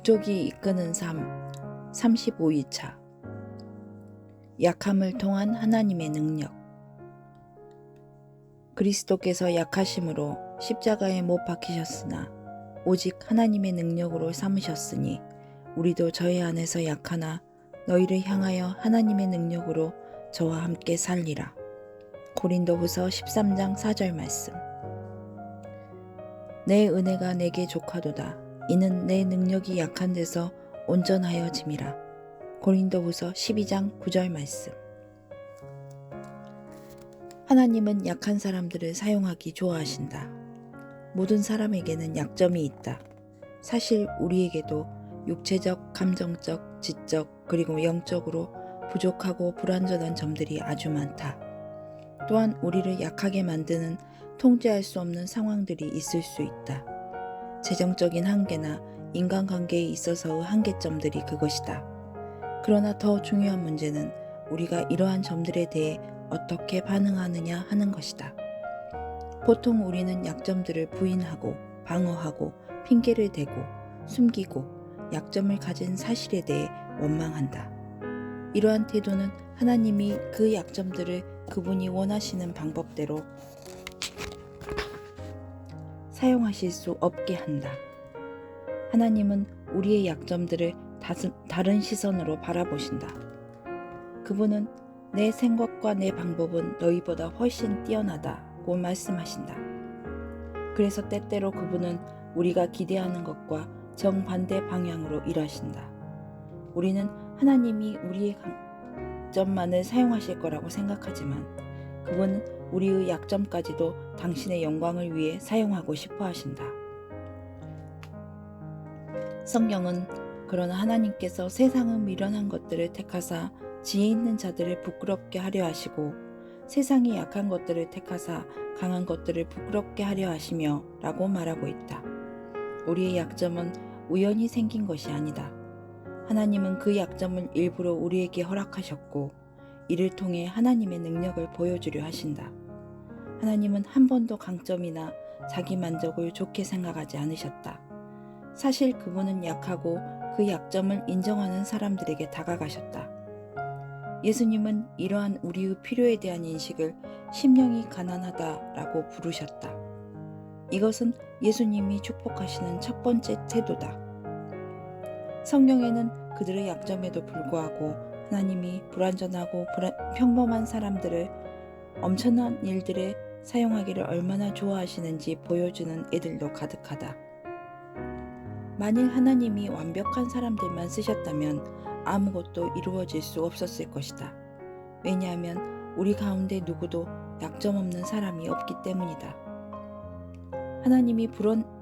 목적이 이끄는 삶 35일차 약함을 통한 하나님의 능력. 그리스도께서 약하심으로 십자가에 못 박히셨으나 오직 하나님의 능력으로 삼으셨으니 우리도 저희 안에서 약하나 너희를 향하여 하나님의 능력으로 저와 함께 살리라. 고린도후서 13장 4절 말씀. 내 은혜가 내게 족하도다. 이는 내 능력이 약한 데서 온전하여짐이라. 고린도후서 12장 9절 말씀. 하나님은 약한 사람들을 사용하기 좋아하신다. 모든 사람에게는 약점이 있다. 사실 우리에게도 육체적, 감정적, 지적, 그리고 영적으로 부족하고 불완전한 점들이 아주 많다. 또한 우리를 약하게 만드는 통제할 수 없는 상황들이 있을 수 있다. 재정적인 한계나 인간관계에 있어서의 한계점들이 그것이다. 그러나 더 중요한 문제는 우리가 이러한 점들에 대해 어떻게 반응하느냐 하는 것이다. 보통 우리는 약점들을 부인하고 방어하고 핑계를 대고 숨기고 약점을 가진 사실에 대해 원망한다. 이러한 태도는 하나님이 그 약점들을 그분이 원하시는 방법대로 사용하실 수 없게 한다. 하나님은 우리의 약점들을 다른 시선으로 바라보신다. 그분은 내 생각과 내 방법은 너희보다 훨씬 뛰어나다고 말씀하신다. 그래서 때때로 그분은 우리가 기대하는 것과 정반대 방향으로 일하신다. 우리는 하나님이 우리의 강점만을 사용하실 거라고 생각하지만 그분은 우리의 약점까지도 당신의 영광을 위해 사용하고 싶어 하신다. 성경은 그러나 하나님께서 세상의 미련한 것들을 택하사 지혜 있는 자들을 부끄럽게 하려 하시고 세상이 약한 것들을 택하사 강한 것들을 부끄럽게 하려 하시며 라고 말하고 있다. 우리의 약점은 우연히 생긴 것이 아니다. 하나님은 그 약점을 일부러 우리에게 허락하셨고 이를 통해 하나님의 능력을 보여주려 하신다. 하나님은 한 번도 강점이나 자기 만족을 좋게 생각하지 않으셨다. 사실 그분은 약하고 그 약점을 인정하는 사람들에게 다가가셨다. 예수님은 이러한 우리의 필요에 대한 인식을 심령이 가난하다라고 부르셨다. 이것은 예수님이 축복하시는 첫 번째 태도다. 성경에는 그들의 약점에도 불구하고 하나님이 불완전하고 평범한 사람들을 엄청난 일들에 사용하기를 얼마나 좋아하시는지 보여주는 애들도 가득하다. 만일 하나님이 완벽한 사람들만 쓰셨다면 아무것도 이루어질 수 없었을 것이다. 왜냐하면 우리 가운데 누구도 약점 없는 사람이 없기 때문이다. 하나님이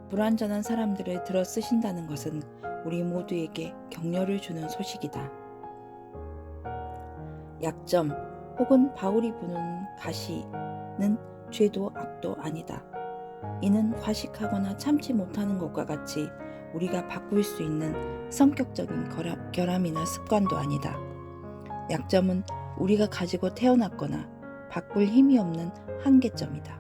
불완전한 사람들을 들어 쓰신다는 것은 우리 모두에게 격려를 주는 소식이다. 약점 혹은 바울이 부는 가시는 죄도 악도 아니다. 이는 과식하거나 참지 못하는 것과 같이 우리가 바꿀 수 있는 성격적인 결함이나 습관도 아니다. 약점은 우리가 가지고 태어났거나 바꿀 힘이 없는 한계점이다.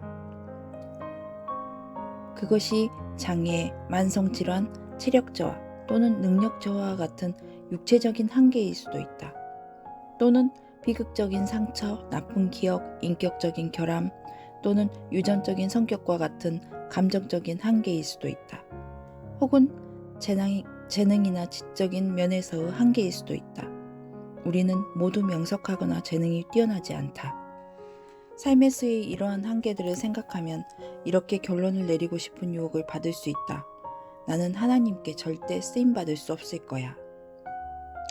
그것이 장애, 만성질환, 체력 저하 또는 능력 저하와 같은 육체적인 한계일 수도 있다. 또는 비극적인 상처, 나쁜 기억, 인격적인 결함 또는 유전적인 성격과 같은 감정적인 한계일 수도 있다. 혹은 재능이나 지적인 면에서의 한계일 수도 있다. 우리는 모두 명석하거나 재능이 뛰어나지 않다. 삶에서의 이러한 한계들을 생각하면 이렇게 결론을 내리고 싶은 유혹을 받을 수 있다. 나는 하나님께 절대 쓰임받을 수 없을 거야.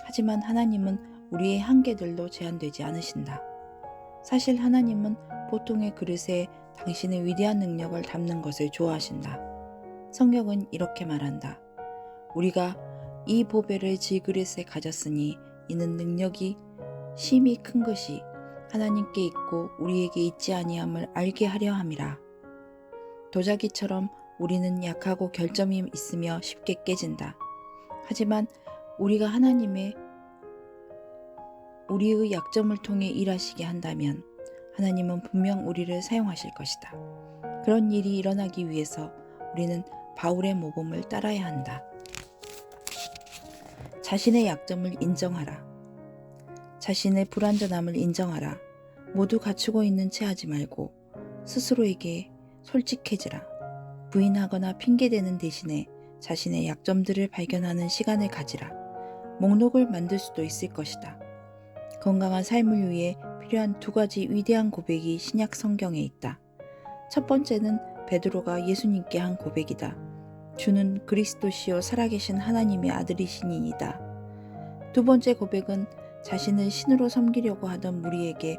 하지만 하나님은 우리의 한계들도 제한되지 않으신다. 사실 하나님은 보통의 그릇에 당신의 위대한 능력을 담는 것을 좋아하신다. 성경은 이렇게 말한다. 우리가 이 보배를 질그릇에 가졌으니 이는 능력이 심히 큰 것이 하나님께 있고 우리에게 있지 아니함을 알게 하려 함이라. 도자기처럼 우리는 약하고 결점이 있으며 쉽게 깨진다. 하지만 우리가 우리의 약점을 통해 일하시게 한다면 하나님은 분명 우리를 사용하실 것이다. 그런 일이 일어나기 위해서 우리는 바울의 모범을 따라야 한다. 자신의 약점을 인정하라. 자신의 불완전함을 인정하라. 모두 갖추고 있는 채 하지 말고 스스로에게 솔직해지라. 부인하거나 핑계대는 대신에 자신의 약점들을 발견하는 시간을 가지라. 목록을 만들 수도 있을 것이다. 건강한 삶을 위해 필요한 2가지 위대한 고백이 신약 성경에 있다. 첫 번째는 베드로가 예수님께 한 고백이다. 주는 그리스도시요 살아계신 하나님의 아들이시니이다. 두 번째 고백은 자신을 신으로 섬기려고 하던 무리에게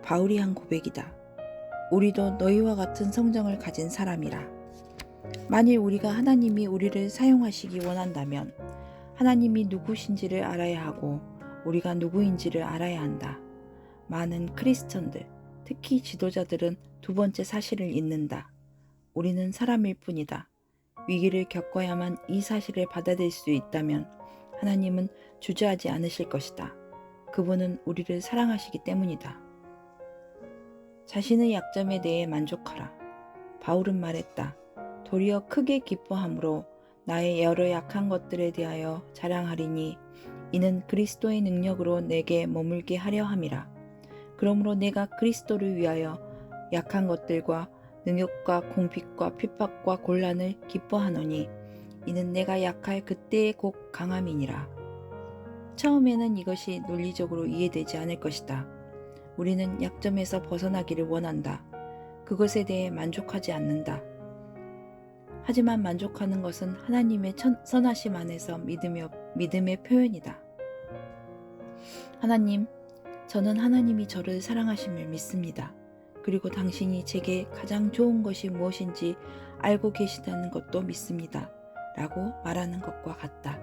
바울이 한 고백이다. 우리도 너희와 같은 성정을 가진 사람이라. 만일 우리가 하나님이 우리를 사용하시기 원한다면 하나님이 누구신지를 알아야 하고 우리가 누구인지를 알아야 한다. 많은 크리스천들, 특히 지도자들은 두 번째 사실을 잊는다. 우리는 사람일 뿐이다. 위기를 겪어야만 이 사실을 받아들일 수 있다면 하나님은 주저하지 않으실 것이다. 그분은 우리를 사랑하시기 때문이다. 자신의 약점에 대해 만족하라. 바울은 말했다. 도리어 크게 기뻐함으로 나의 여러 약한 것들에 대하여 자랑하리니 이는 그리스도의 능력으로 내게 머물게 하려 함이라. 그러므로 내가 그리스도를 위하여 약한 것들과 능욕과 공핍과 핍박과 곤란을 기뻐하노니 이는 내가 약할 그때의 곧 강함이니라. 처음에는 이것이 논리적으로 이해되지 않을 것이다. 우리는 약점에서 벗어나기를 원한다. 그것에 대해 만족하지 않는다. 하지만 만족하는 것은 하나님의 선하심 안에서 믿음의 표현이다. 하나님, 저는 하나님이 저를 사랑하심을 믿습니다. 그리고 당신이 제게 가장 좋은 것이 무엇인지 알고 계시다는 것도 믿습니다. 라고 말하는 것과 같다.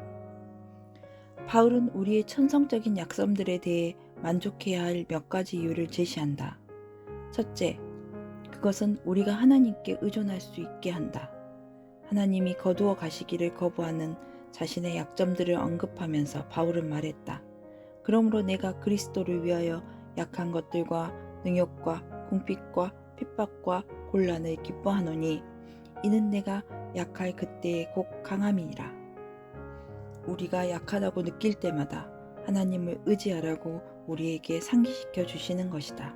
바울은 우리의 천성적인 약점들에 대해 만족해야 할 몇 가지 이유를 제시한다. 첫째, 그것은 우리가 하나님께 의존할 수 있게 한다. 하나님이 거두어 가시기를 거부하는 자신의 약점들을 언급하면서 바울은 말했다. 그러므로 내가 그리스도를 위하여 약한 것들과 능욕과 공핍과 핍박과 곤란을 기뻐하노니 이는 내가 약할 그때의 곧 강함이니라. 우리가 약하다고 느낄 때마다 하나님을 의지하라고 우리에게 상기시켜 주시는 것이다.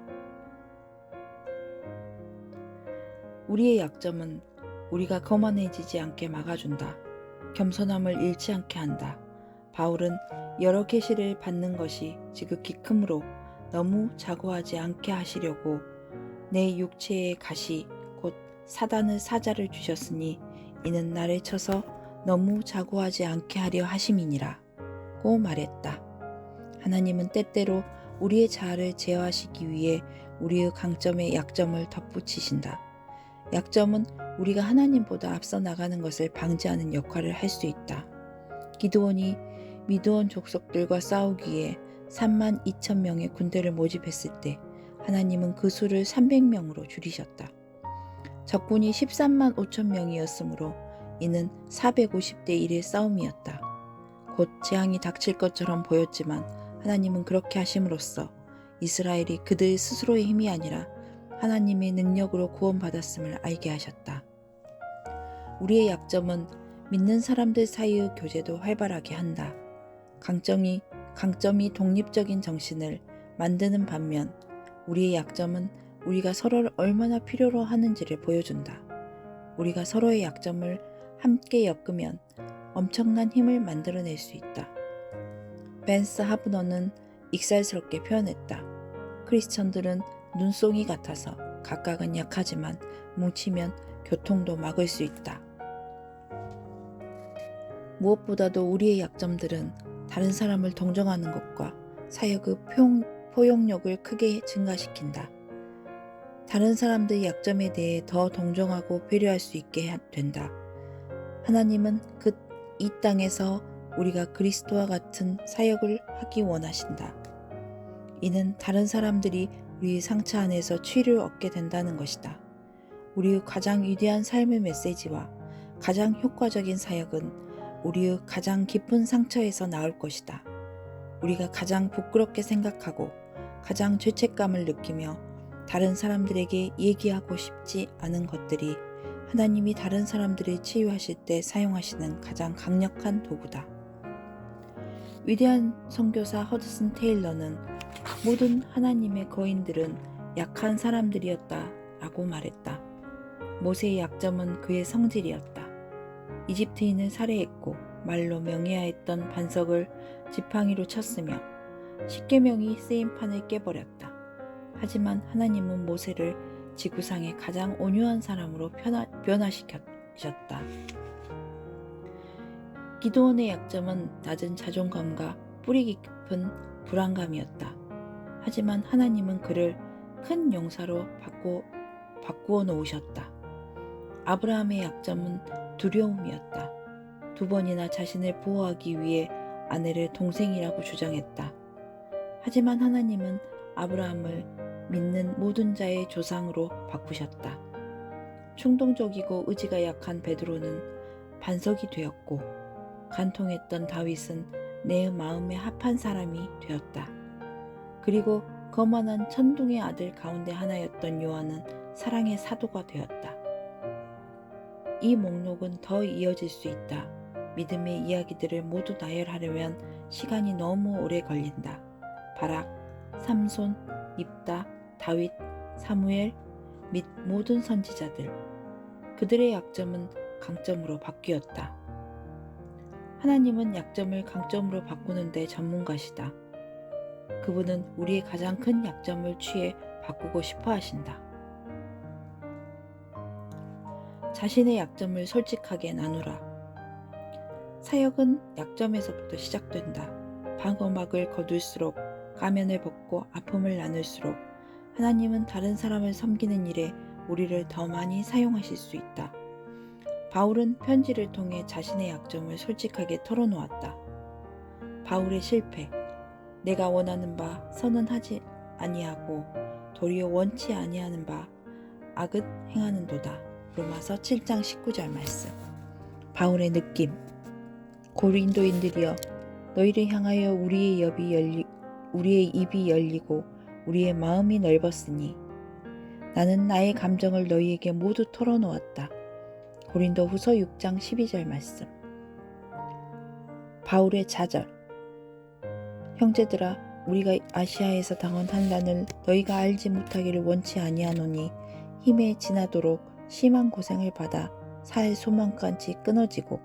우리의 약점은 우리가 거만해지지 않게 막아준다. 겸손함을 잃지 않게 한다. 바울은 여러 계시를 받는 것이 지극히 크므로 너무 자고하지 않게 하시려고 내 육체의 가시 곧 사단의 사자를 주셨으니 이는 나를 쳐서 너무 자고하지 않게 하려 하심이니라 고 말했다. 하나님은 때때로 우리의 자아를 제어하시기 위해 우리의 강점에 약점을 덧붙이신다. 약점은 우리가 하나님보다 앞서 나가는 것을 방지하는 역할을 할 수 있다. 기드온이 미드온 족속들과 싸우기에 32,000명의 군대를 모집했을 때 하나님은 그 수를 300명으로 줄이셨다. 적군이 13만 5천 명이었으므로 이는 450대 1의 싸움이었다. 곧 재앙이 닥칠 것처럼 보였지만 하나님은 그렇게 하심으로써 이스라엘이 그들 스스로의 힘이 아니라 하나님의 능력으로 구원받았음을 알게 하셨다. 우리의 약점은 믿는 사람들 사이의 교제도 활발하게 한다. 강점이 독립적인 정신을 만드는 반면 우리의 약점은 우리가 서로를 얼마나 필요로 하는지를 보여준다. 우리가 서로의 약점을 함께 엮으면 엄청난 힘을 만들어낼 수 있다. 벤스 하브너는 익살스럽게 표현했다. 크리스천들은 눈송이 같아서 각각은 약하지만 뭉치면 교통도 막을 수 있다. 무엇보다도 우리의 약점들은 다른 사람을 동정하는 것과 사역의 포용력을 크게 증가시킨다. 다른 사람들의 약점에 대해 더 동정하고 배려할 수 있게 된다. 하나님은 이 땅에서 우리가 그리스도와 같은 사역을 하기 원하신다. 이는 다른 사람들이 우리의 상처 안에서 치유를 얻게 된다는 것이다. 우리의 가장 위대한 삶의 메시지와 가장 효과적인 사역은 우리의 가장 깊은 상처에서 나올 것이다. 우리가 가장 부끄럽게 생각하고 가장 죄책감을 느끼며 다른 사람들에게 얘기하고 싶지 않은 것들이 하나님이 다른 사람들을 치유하실 때 사용하시는 가장 강력한 도구다. 위대한 선교사 허드슨 테일러는 모든 하나님의 거인들은 약한 사람들이었다 라고 말했다. 모세의 약점은 그의 성질이었다. 이집트인을 살해했고 말로 명예하였던 반석을 지팡이로 쳤으며 십계명이 쓰인 판을 깨버렸다. 하지만 하나님은 모세를 지구상의 가장 온유한 사람으로 변화시키셨다. 기드온의 약점은 낮은 자존감과 뿌리 깊은 불안감이었다. 하지만 하나님은 그를 큰 용사로 바꾸어 놓으셨다. 아브라함의 약점은 두려움이었다. 2번이나 자신을 보호하기 위해 아내를 동생이라고 주장했다. 하지만 하나님은 아브라함을 믿는 모든 자의 조상으로 바꾸셨다. 충동적이고 의지가 약한 베드로는 반석이 되었고 간통했던 다윗은 내 마음에 합한 사람이 되었다. 그리고 거만한 천둥의 아들 가운데 하나였던 요한은 사랑의 사도가 되었다. 이 목록은 더 이어질 수 있다. 믿음의 이야기들을 모두 나열하려면 시간이 너무 오래 걸린다. 바락, 삼손, 입다, 다윗, 사무엘 및 모든 선지자들. 그들의 약점은 강점으로 바뀌었다. 하나님은 약점을 강점으로 바꾸는 데 전문가시다. 그분은 우리의 가장 큰 약점을 취해 바꾸고 싶어 하신다. 자신의 약점을 솔직하게 나누라. 사역은 약점에서부터 시작된다. 방어막을 거둘수록, 가면을 벗고 아픔을 나눌수록 하나님은 다른 사람을 섬기는 일에 우리를 더 많이 사용하실 수 있다. 바울은 편지를 통해 자신의 약점을 솔직하게 털어놓았다. 바울의 실패. 내가 원하는 바 선은 하지 아니하고 도리어 원치 아니하는 바 악은 행하는도다. 로마서 7장 19절 말씀. 바울의 느낌. 고린도인들이여, 너희를 향하여 우리의 입이 열리고 우리의 마음이 넓었으니 나는 나의 감정을 너희에게 모두 털어놓았다. 고린도후서 6장 12절 말씀. 바울의 좌절. 형제들아, 우리가 아시아에서 당한 환난을 너희가 알지 못하기를 원치 아니하노니 힘에 지나도록 심한 고생을 받아 살 소망까지 끊어지고.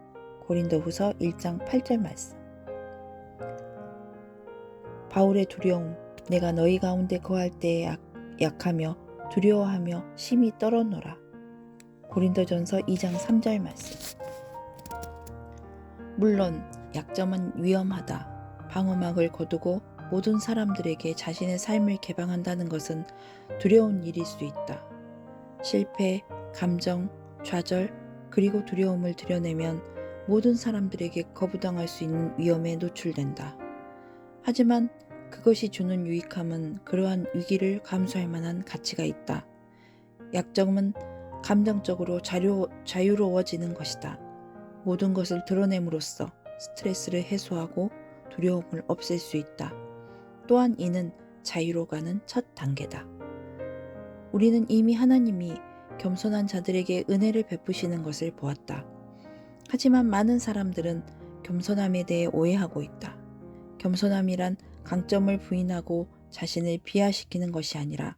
고린도후서 1장 8절 말씀. 바울의 두려움. 내가 너희 가운데 거할 때에 약하며 두려워하며 심히 떨어노라. 고린도전서 2장 3절 말씀. 물론 약점은 위험하다. 방어막을 거두고 모든 사람들에게 자신의 삶을 개방한다는 것은 두려운 일일 수 있다. 실패, 감정, 좌절, 그리고 두려움을 드러내면 모든 사람들에게 거부당할 수 있는 위험에 노출된다. 하지만 그것이 주는 유익함은 그러한 위기를 감수할 만한 가치가 있다. 약점은 감정적으로 자유로워지는 것이다. 모든 것을 드러냄으로써 스트레스를 해소하고 두려움을 없앨 수 있다. 또한 이는 자유로 가는 첫 단계다. 우리는 이미 하나님이 겸손한 자들에게 은혜를 베푸시는 것을 보았다. 하지만 많은 사람들은 겸손함에 대해 오해하고 있다. 겸손함이란 강점을 부인하고 자신을 비하시키는 것이 아니라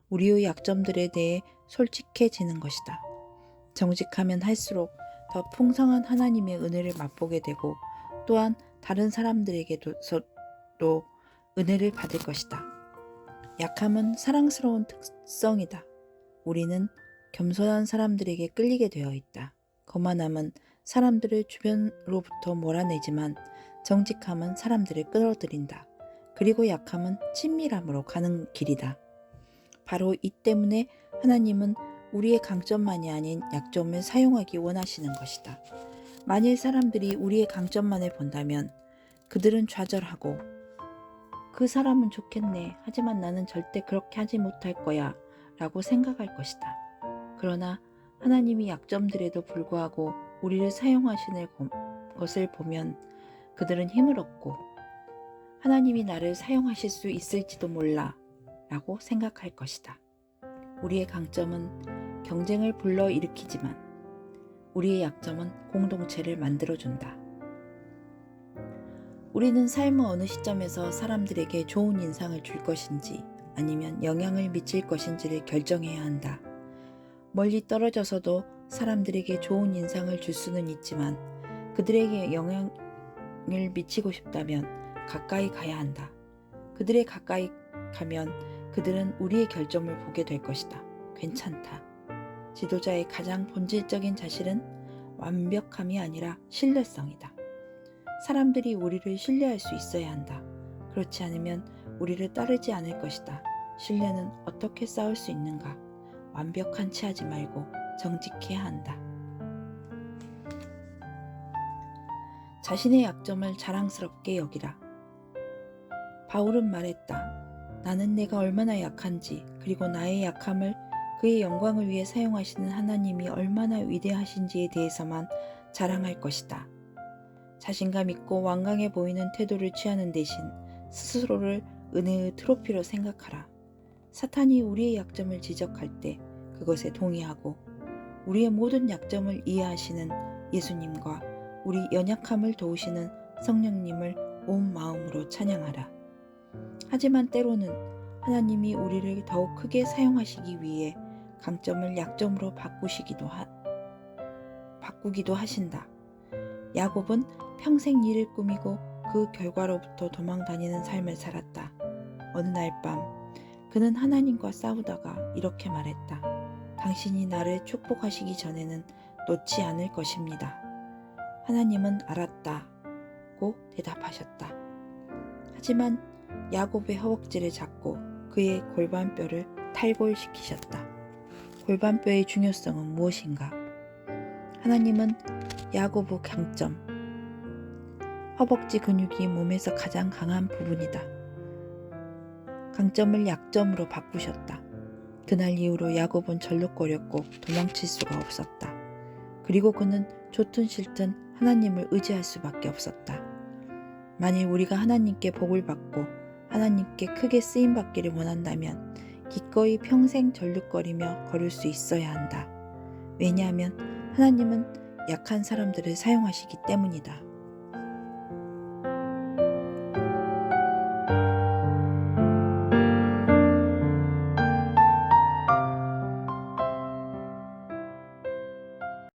우리의 약점들에 대해 솔직해지는 것이다. 정직하면 할수록 더 풍성한 하나님의 은혜를 맛보게 되고 또한 다른 사람들에게도 은혜를 받을 것이다. 약함은 사랑스러운 특성이다. 우리는 겸손한 사람들에게 끌리게 되어 있다. 거만함은 사람들을 주변으로부터 몰아내지만 정직함은 사람들을 끌어들인다. 그리고 약함은 친밀함으로 가는 길이다. 바로 이 때문에 하나님은 우리의 강점만이 아닌 약점을 사용하기 원하시는 것이다. 만일 사람들이 우리의 강점만을 본다면 그들은 좌절하고 그 사람은 좋겠네. 하지만 나는 절대 그렇게 하지 못할 거야 라고 생각할 것이다. 그러나 하나님이 약점들에도 불구하고 우리를 사용하시는 것을 보면 그들은 힘을 얻고 하나님이 나를 사용하실 수 있을지도 몰라 라고 생각할 것이다. 우리의 강점은 경쟁을 불러일으키지만 우리의 약점은 공동체를 만들어준다. 우리는 삶의 어느 시점에서 사람들에게 좋은 인상을 줄 것인지 아니면 영향을 미칠 것인지를 결정해야 한다. 멀리 떨어져서도 사람들에게 좋은 인상을 줄 수는 있지만 그들에게 영향을 미치고 싶다면 가까이 가야 한다. 그들의 가까이 가면 그들은 우리의 결점을 보게 될 것이다. 괜찮다. 지도자의 가장 본질적인 자질은 완벽함이 아니라 신뢰성이다. 사람들이 우리를 신뢰할 수 있어야 한다. 그렇지 않으면 우리를 따르지 않을 것이다. 신뢰는 어떻게 쌓을 수 있는가? 완벽한 체 하지 말고 정직해야 한다. 자신의 약점을 자랑스럽게 여기라. 바울은 말했다. 나는 내가 얼마나 약한지, 그리고 나의 약함을 그의 영광을 위해 사용하시는 하나님이 얼마나 위대하신지에 대해서만 자랑할 것이다. 자신감 있고 완강해 보이는 태도를 취하는 대신 스스로를 은혜의 트로피로 생각하라. 사탄이 우리의 약점을 지적할 때 그것에 동의하고 우리의 모든 약점을 이해하시는 예수님과 우리 연약함을 도우시는 성령님을 온 마음으로 찬양하라. 하지만 때로는 하나님이 우리를 더욱 크게 사용하시기 위해 강점을 약점으로 바꾸기도 하신다. 야곱은 평생 일을 꾸미고 그 결과로부터 도망다니는 삶을 살았다. 어느 날 밤 그는 하나님과 싸우다가 이렇게 말했다. 당신이 나를 축복하시기 전에는 놓지 않을 것입니다. 하나님은 알았다고 대답하셨다. 하지만 야곱의 허벅지를 잡고 그의 골반뼈를 탈골시키셨다. 골반뼈의 중요성은 무엇인가? 하나님은 야곱의 강점, 허벅지 근육이 몸에서 가장 강한 부분이다. 강점을 약점으로 바꾸셨다. 그날 이후로 야곱은 절룩거렸고 도망칠 수가 없었다. 그리고 그는 좋든 싫든 하나님을 의지할 수밖에 없었다. 만일 우리가 하나님께 복을 받고 하나님께 크게 쓰임받기를 원한다면 기꺼이 평생 절룩거리며 걸을 수 있어야 한다. 왜냐하면 하나님은 약한 사람들을 사용하시기 때문이다.